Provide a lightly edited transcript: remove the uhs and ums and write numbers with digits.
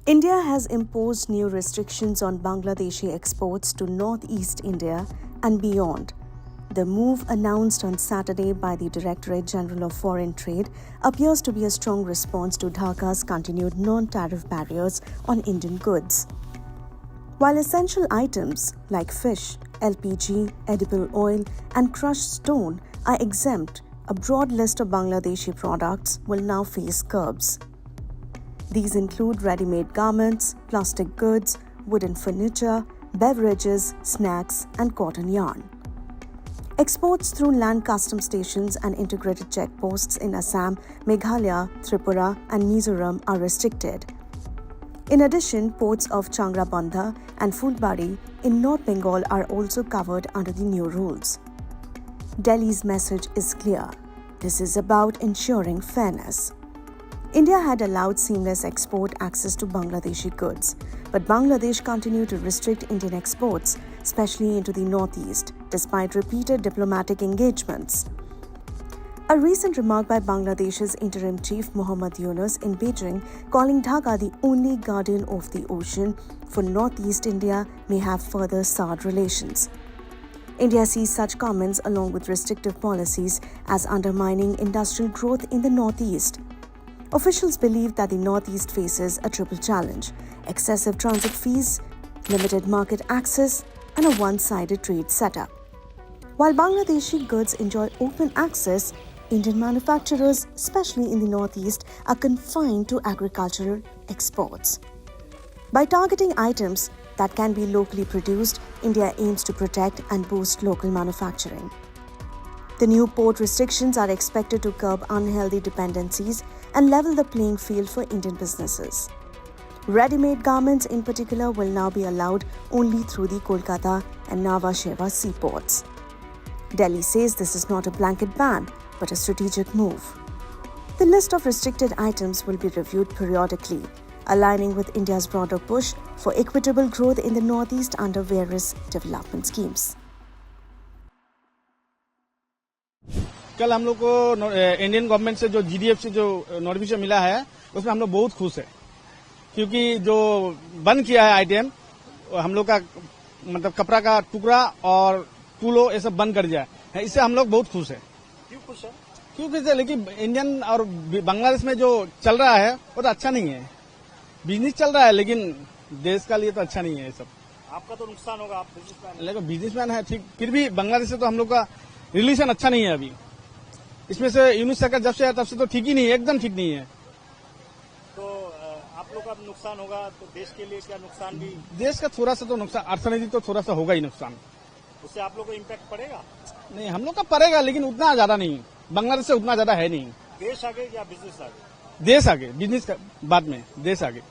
India has imposed new restrictions on Bangladeshi exports to northeast India and beyond. The move, announced on Saturday by the Directorate General of Foreign Trade, appears to be a strong response to Dhaka's continued non-tariff barriers on Indian goods. While essential items like fish, LPG, edible oil, and crushed stone are exempt, a broad list of Bangladeshi products will now face curbs. These include ready-made garments, plastic goods, wooden furniture, beverages, snacks, and cotton yarn. Exports through land custom stations and integrated checkposts in Assam, Meghalaya, Tripura, and Mizoram are restricted. In addition, ports of Changrabandha and Fulbari in North Bengal are also covered under the new rules. Delhi's message is clear. This is about ensuring fairness. India had allowed seamless export access to Bangladeshi goods, but Bangladesh continued to restrict Indian exports, especially into the northeast, despite repeated diplomatic engagements. A recent remark by Bangladesh's interim chief Mohammad Yunus in Beijing, calling Dhaka the only guardian of the ocean for northeast India, may have further soured relations. India sees such comments along with restrictive policies as undermining industrial growth in the northeast. Officials believe that the Northeast faces a triple challenge: excessive transit fees, limited market access, and a one-sided trade setup. While Bangladeshi goods enjoy open access, Indian manufacturers, especially in the Northeast, are confined to agricultural exports. By targeting items that can be locally produced, India aims to protect and boost local manufacturing. The new port restrictions are expected to curb unhealthy dependencies and level the playing field for Indian businesses. Ready-made garments in particular will now be allowed only through the Kolkata and Nhava Sheva seaports. Delhi says this is not a blanket ban, but a strategic move. The list of restricted items will be reviewed periodically, aligning with India's broader push for equitable growth in the Northeast under various development schemes. कल हम लोग को Indian government से जो जीडीएफ से जो notification मिला है उसमें हम लोग बहुत खुश है, क्योंकि जो बंद किया है आइटम हम लोग का मतलब कपड़ा का टुकड़ा और टूलो ये सब बंद कर दिया है, इससे हम लोग बहुत खुश है। क्यों खुश है? क्योंकि लेकिन इंडियन और बांग्लादेश में जो चल रहा है वो तो अच्छा नहीं है। बिजनेस चल रहा है लेकिन देश का लिए तो अच्छा नहीं है ये सब। आपका तो नुकसान होगा, आप बिजनेसमैन। लेकिन बिजनेसमैन है ठीक, फिर भी बांग्लादेश से तो हम लोग का रिलेशन अच्छा नहीं है अभी। इसमें से यूनुस सरकार जब से है तब से तो ठीक ही नहीं है, एकदम ठीक नहीं है। तो आप लोग का नुकसान होगा तो देश के लिए क्या नुकसान? भी देश का थोड़ा सा तो नुकसान, अर्थनीति तो थोड़ा सा होगा ही नुकसान। उससे आप लोग को इम्पैक्ट पड़ेगा? नहीं, हम लोग का पड़ेगा लेकिन उतना ज्यादा नहीं, बांग्लादेश से उतना ज्यादा है नहीं। देश आगे या बिजनेस आगे? देश आगे, बिजनेस बाद में, देश आगे।